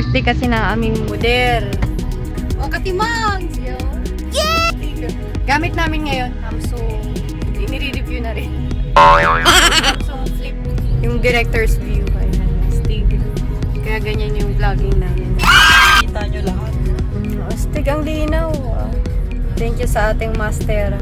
birthday kasi na aming moder. O, katimang! Yeah! Gamit namin ngayon, Samsung. Nire-review na rin. Samsung Flip. Yung director's view. Ayan, astig. Kaya ganyan yung vlogging namin. Kita nyo lahat. Astig ang linaw. Thank you sa ating master.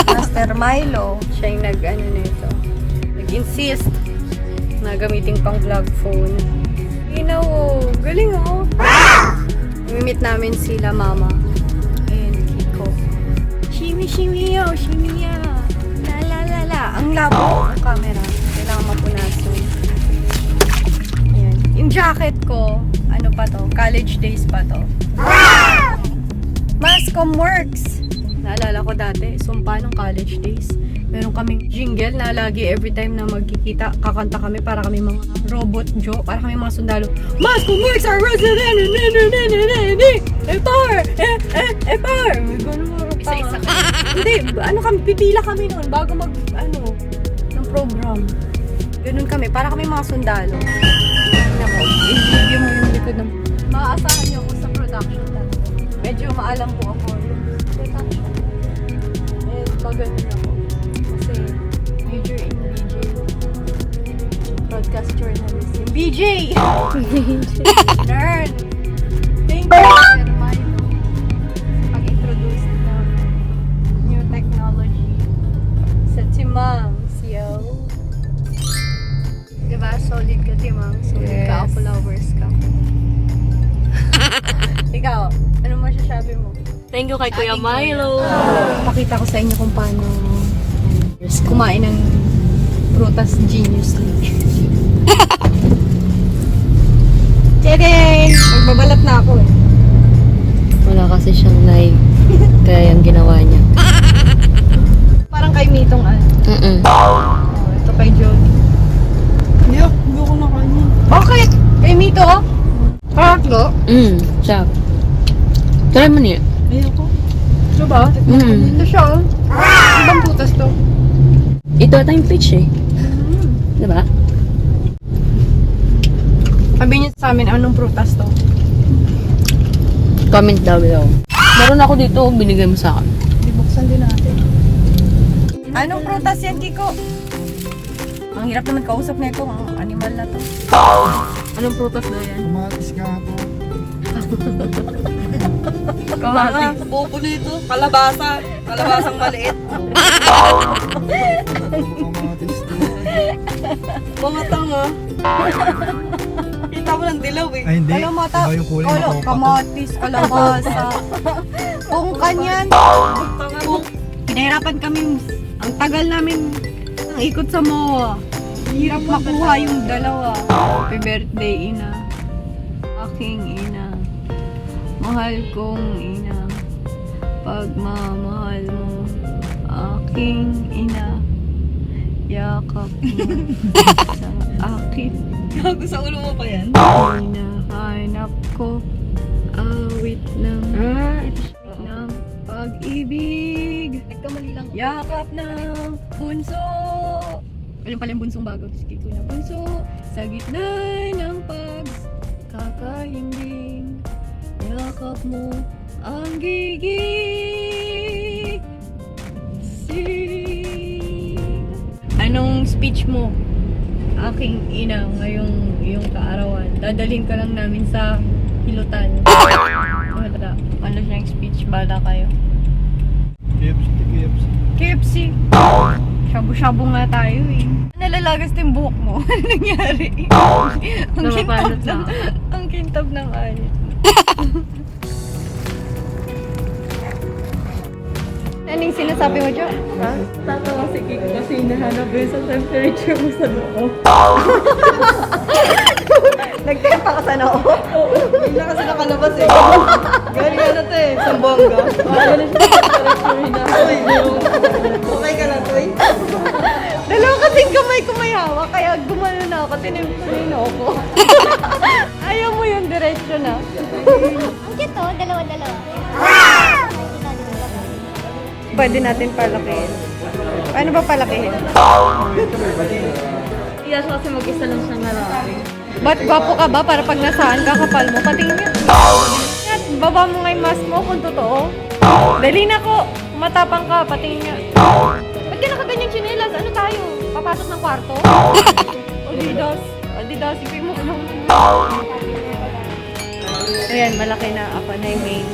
Master Milo. Siya yung nag-insist na gamitin pang vlog phone. Linaw, galing oh. Mimit namin sila mama. Ayan, Kiko. Shimi, shimi, oh, shimi, ya. La, la, la, la. Ang labo ng camera. Kailangan mapunasan. Ayan. Yung jacket ko, ano pa to? College days pa to. Mascom Works. Naalala ko dati, sumpa ng college days. Meron kaming jingle na lagi every time na magkikita, kakanta kami para kami mga robot Joe, para kami mga sundalo. Mascom Works are resident! Epar! Epar! Isa-isa ka. Hindi, kami, pipila kami noon bago ng program. Ganun kami, para kami mga sundalo. I-video mo yung likod ng... Maaasahan niyo ako sa production talaga. Medyo maalam po ako yung production. And magaling ako. Kasi major in BJ. Broadcast journalism. BJ! Learn! Thank you, Sir Milo. Pag-introduce ng new technology sa Timang, yo. Diba? Solid ka, Timang. Solid ka, followers ka. Ikaw, ano masasabi mo? Thank you kay Kuya Milo. Pakita ko sa inyo kung paano kumain ng prutas geniusly. Tadang! Magbabalat na ako eh. Wala kasi siyang nai. Kaya yung ginawa niya. Parang kay Mitong ito kay Jody. Hindi ako nakain. Bakit? Kay Mito? Kaklo? Siya. Try mo niya. Ayoko. Ito ba? Ito siya oh. Ibang prutas to. Ito ata yung peach eh. Diba? Sabi niyo sa amin, anong prutas to? Comment down below. Meron ako dito, binigay mo sa akin. Ibuksan din natin. Anong prutas yan, Kiko? Ang hirap naman kausap na ito, ang animal na to. Anong prutas na yan? Kumatis ka ako. Kamatis. Pupo nito. Kalabasa. Kalabasang maliit. Kumatis to. Mga tanga. Kita mo ng dilaw eh. Ay hindi. Alam mo, Iba yung kulay na kopa. kamatis, kalabasa. Kung kanyan. Pinahirapan kami. Ang tagal namin ang ikot sa MOA. Hirap makuha yung dalawa. Happy birthday, ina. Aking ina. Mahal kong ina. Pagmamahal mo. Aking ina. Yakap mo sa akin. Gago sa ulo mo pa yan. Hinahanap ko awit ng pag-ibig. Nagkamali lang. Yakap ng bunso. Ayun pala yung bunsong bago. Sige ko na bunso. Sa gitna ng pagkakahimbing. Yakap mo ang gigig. Anong speech mo? Aking ina ngayong iyong kaarawan. Dadalhin ka lang namin sa hilutan. Wala. Ano siyang speech? Bala kayo. KFC. KFC. Shabu-shabu nga tayo eh. Nalalagas yung buhok mo. Ano nangyari? Ang kintab ng, ang kintab ng alit. Anong sinasabi mo, Jo? Ha? Tatawa si Kiko kasi hinahanap yun sa temperature mo sa noo. Nagtempa ka sa noo? Hindi na kasi nakalabas eh. Galing na to eh. Sa bongga. Galing siya sa temperature hinahanap. Okay ka na, Toy? Dalawa kasing kamay ko may hawak, kaya gumano na ako, tinimpunin ako. Ayaw mo yung diretso na. Ang cute to, dalawa-dalawa. Pwede natin palakihin. Paano ba palakihin? Iya siya kasi mag-isa lang siyang lalaki. Ba't gwapo ka ba para pag nasaan ka, kapal mo? Patingin nga. At baba mo nga yung mask mo kung totoo. Dali na ko. Matapang ka, patingin nga. Ba't ka nakaganyang tsinelas? Ano tayo? Papasok ng kwarto? Adidas. Adidas, ipin mo lang. Ayan, malaki na. Ako na yung main.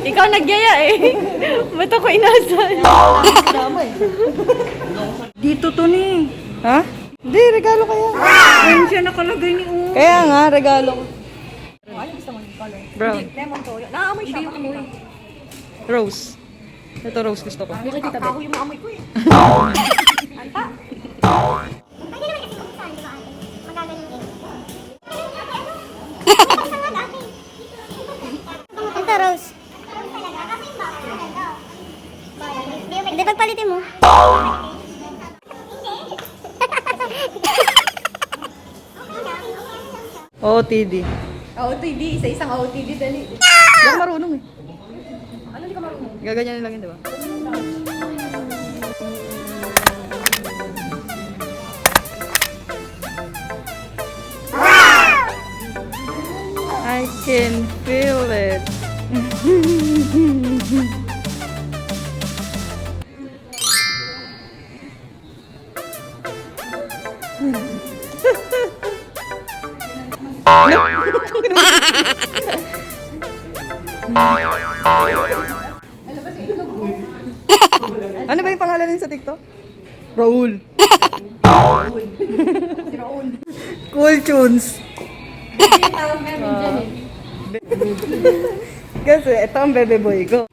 Ikaw nagyaya eh. Ba't ako inasal? Dito to ni. Ha? Hindi, regalo kaya. Ayun siya nakalagay ni U. Kaya nga, regalo ko. Brown. Lemon to. Naamoy siya. Naamoy. Rose. Ito rose gusto ko. Ako yung maamoy ko eh. Anta. Pwede naman kasi buksan, di ba ate? Magagaling eh. Ito, Rose. Hindi, pagpalitin mo. OTD. OTD. Isa-isang OTD. Dali. Hindi ako marunong eh. Ano di ka marunong? Gaganyan lang yun, di ba? I can feel it. Ano ba yung pangalan niya sa TikTok? Raul. Cool tunes. Kasi ito ang bebe boy ko.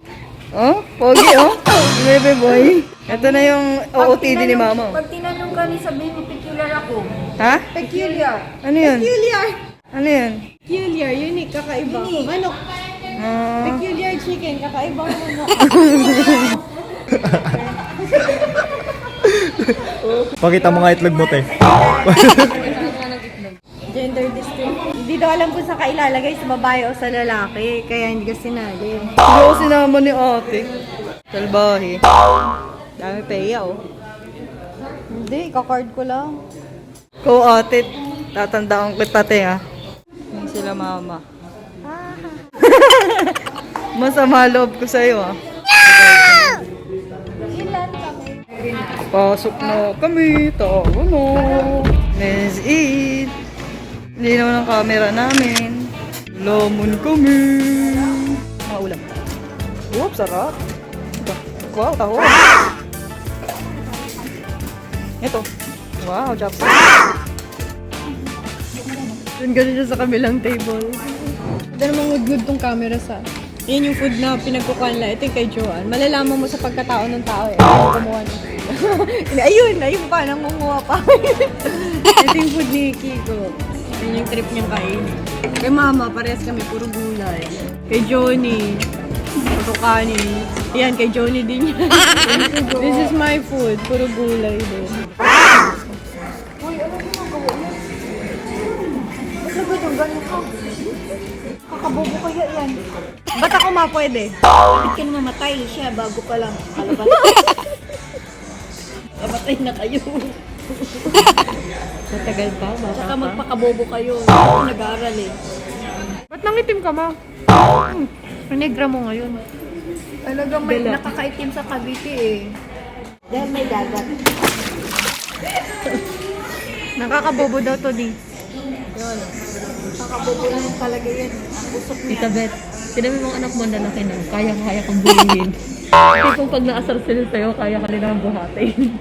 Oh, pogi oh. Bebe boy. Ito na yung OOTD ni mama. Pag tinanong ka ni sabihin mo, peculiar ako. Ha? Peculiar. Ano yun? Peculiar. Ano yun? Peculiar. Unique. Kakaiba. Manok. Ah, Peculiar chicken. Kakaibang manok. Pakita mo nga itlog mo, te. Gender discrimination. Hindi daw alam kung saan ka ilalagay, sa babae o sa lalaki. Kaya hindi ka sinali. hindi ako sinama ni ate. Salbahe. Dami peya oh. Hindi, kakard ko lang. Ko ate, tatandaan kita te ha. Hindi sila mama. Masama loob ko sa'yo ha. Ilan kami? Pasok na kami, tawa na. Let's eat. Hindi naman ang camera namin. Lamon kami. Mga ulam. Oops, sarap. Wow, taho. Ito. Wow, chopstick. Ganun siya sa kabilang table. Ito namang good tong camera sa. Yan yung food na pinagkukuhan lang. Ito yung kay Joanne. Malalaman mo sa pagkatao ng tao eh. Ayun, kumuha ng food. ayun pa. Nangunguha pa. Ito yung food ni Kiko. Yun yung trip niyang kain. Kay Mama, parehas kami. Puro gulay. Kay Johnny. Puro kanin. Yan, kay Johnny din yan. This is my food. Puro gulay din. Kakabobo kaya yan. Ba't ako mapwede? Bakit ka namamatay siya bago pa lang kalabas? Namatay na kayo. Matagal pa, bata Saka pa. magpakabobo kayo. Ako nag-aaral eh. Ba't nangitim ka, ma? Ang negra mo ngayon. Talagang may nakakaitim sa Cavite eh. Dahil may dagat. Nakakabobo daw to, di. Nakakabobo na yun talaga yan. Ang usok niya. Tita Beth, sinabi mong anak mo na laki na, kaya kang bulihin. Hindi kung pag naasar sila sa'yo, kaya ka nilang buhatin.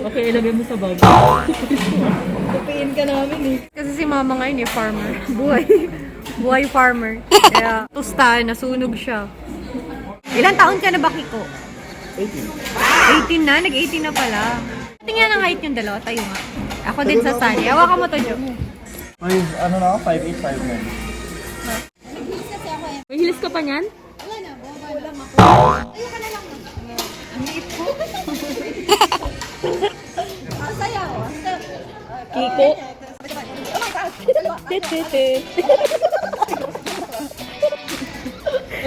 Okay, ilagay mo sa bag. Tupiin ka namin eh. Kasi si mama ngayon eh, farmer. Buhay farmer. Kaya tusta, nasunog siya. Ilang taon ka na ba, Kiko? 18. 18 na? Nag-18 na pala. Tingnan ang height yung dalawa. Tayo nga. Ako din sa Sunny. Hawakan mo to, Jo. Ay, ano na ako? 5'8", 5'9". May hilis ka pa niyan? Kiko.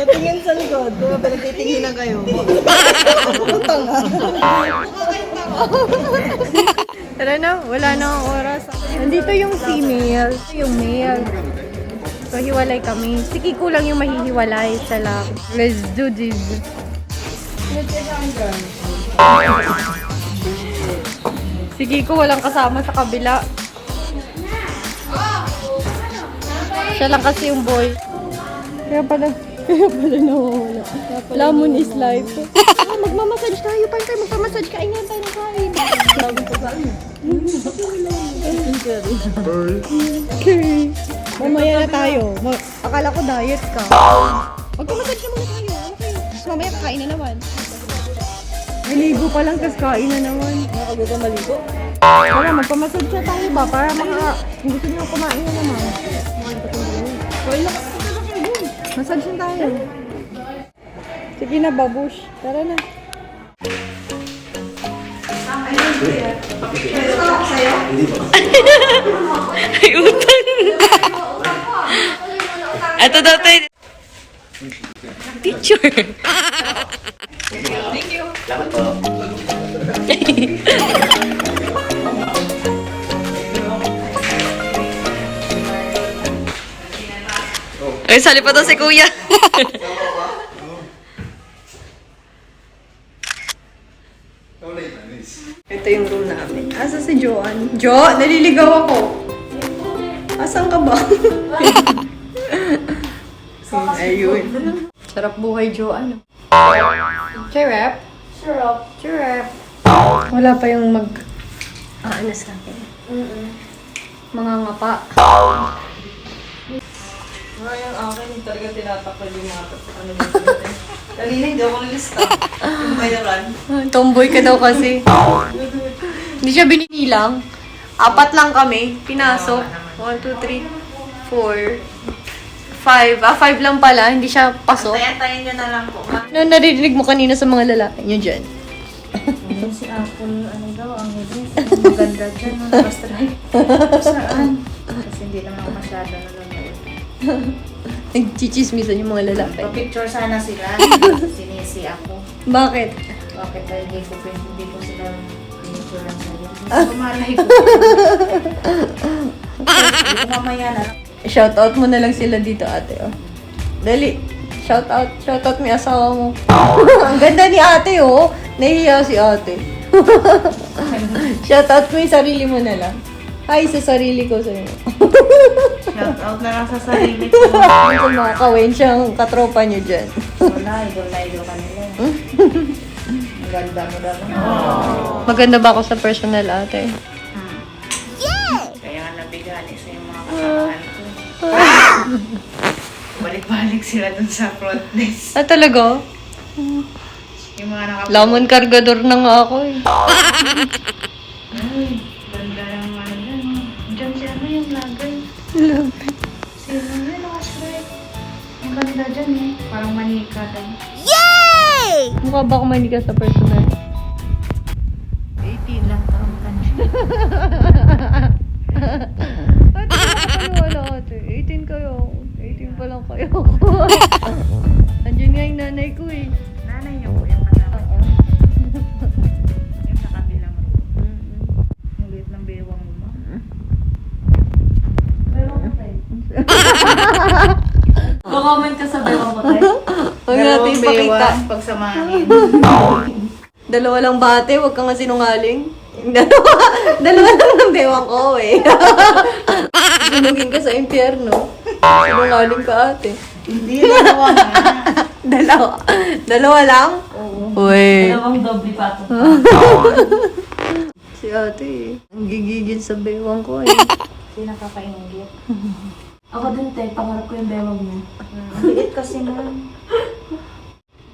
Tingin sa likod. Kung pinagtitinginan kayo. Tanga. Tara na, wala na ang oras. Nandito yung female, yung male. So, hiwalay kami. Si Kiko lang yung mahihiwalay. Isa lang. Let's do this. Si Kiko walang kasama sa kabila. Siya lang kasi yung boy. Kaya pala nawawala. Lamon is life. Magmamassage tayo. Paano tayo magpamassage? Kaingan tayo ng kain. Sabi ko sa akin. Okay. Mamaya na tayo. Akala ko diet ka. Magpamassage na muna tayo. Ano kayo? Tapos mamaya kakain na naman. Maligo pa lang, tapos kain na naman. Nakago ka maligo? Tara, magpamassage na tayo ba? Para kung gusto nyo kumain na naman. Massage na tayo. Sige na, babush. Tara na. Ay, utang. Ito daw tayo. Teacher. Ay, sali pa daw si Kuya. Ito yung room namin. Asa si Joanne? Jo, naliligaw ako. Asan ka ba? Ayun. Sarap buhay, Joanne. Charap? Charap. Wala pa yung ano sa akin. Mga ngapa. Mga yung akin, talaga tinatakal yung mga ano mo. Kanina hindi ako nalista. Yung bayaran. Tomboy ka daw kasi. Hindi siya binilang. 4 lang kami. Pinasok. 1, 2, 3, 4, 5. 5 lang pala. Hindi siya pasok. Tayan nyo na lang po. Ano narinig mo kanina sa mga lalaki nyo dyan? Si Apple, ano daw, ang headless. Maganda dyan, nakastrike. Saan? Kasi hindi naman ako masyado nanonood. Nagchichismisan yung mga lalaki. Pa-picture sana sila. Sinisi ako. Bakit? Bakit dahil hindi ko sila pinicture lang sa'yo. Pumalay ko. Hindi ko mamaya na lang. Shoutout mo na lang sila dito, ate. Oh. Dali. Shoutout. Shoutout mo yung asawa mo. Ang ganda ni ate, oh. Nahihiya si ate. Shoutout mo yung sarili mo na lang. Hi sa sarili ko sa'yo. Shout out na lang sa sarili ko. Sa mga kawensyang katropa nyo dyan. Wala, idol ka nila. Ang ganda mo daw. Maganda ba ako sa personal, ate? Kaya nga nabigani sa yung mga kasamahan ko. Balik-balik sila dun sa front desk. Ah, talaga? Yung mga Lamon kargador na nga ako eh. Ay, ganda ng ano dyan. Diyan si ano yung lagay. Sino yun, nakastrike. Ang ganda dyan eh. Parang manika daw. Mukha ba ako manika sa personal? 18 lang taong ka niya. Ate, nakapaniwala ate. 18 kayo. 18 pa lang kayo. Andiyan nga yung nanay ko eh. Nanay niyo po yung kasama niyo. Yung sa kabilang room. Ang liit ng bewang mo. Bewang mo tayo. Comment ka sa bewang mo tayo. Huwag natin ipakita. Pagsamahin. Dalawa lang bate, huwag kang nga sinungaling. Dalawa lang ng bewang ko eh. Sinugin ka sa impyerno. Sinungaling ka ate. Hindi, dalawa na. Dalawa lang? Oo. Uy. Dalawang doble pa ito. Si ate eh. Ang gigigil sa bewang ko eh. Hindi nakakaingit. Ako din, te. Pangarap ko yung bewang mo. Ang liit kasi nun.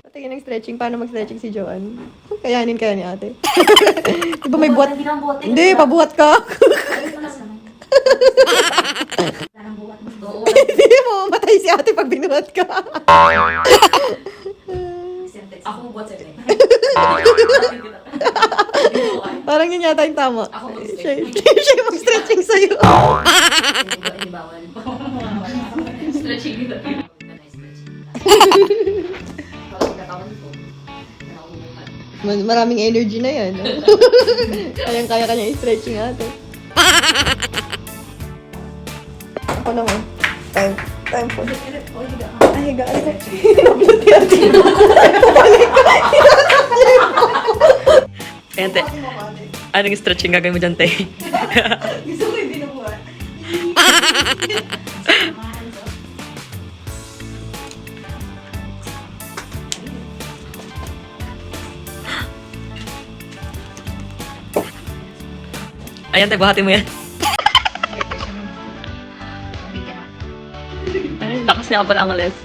Patingin ng stretching. Paano mag-stretching si Joanne? Kayanin kaya ni ate. Di ba may buhat? Hindi nang buhat. Hindi, pabuhat ka. Hindi mo mamatay si ate pag binuhat ka. Ako buhat sa'yo. Parang yun yata yung tama. Ako Siya yung mag-stretching sa'yo. Hindi bawal. Stretching dito. Maraming energy na yan. No? Kaya kanya i-stretching natin. Ako naman. Time po. Ay, higa. Hinaplat yan. Ayan, te. Anong stretching gagawin mo dyan, te? Gusto ko yung binubuhat. Ayan, te, buhatin mo yan. Ay, lakas niya pala ang les.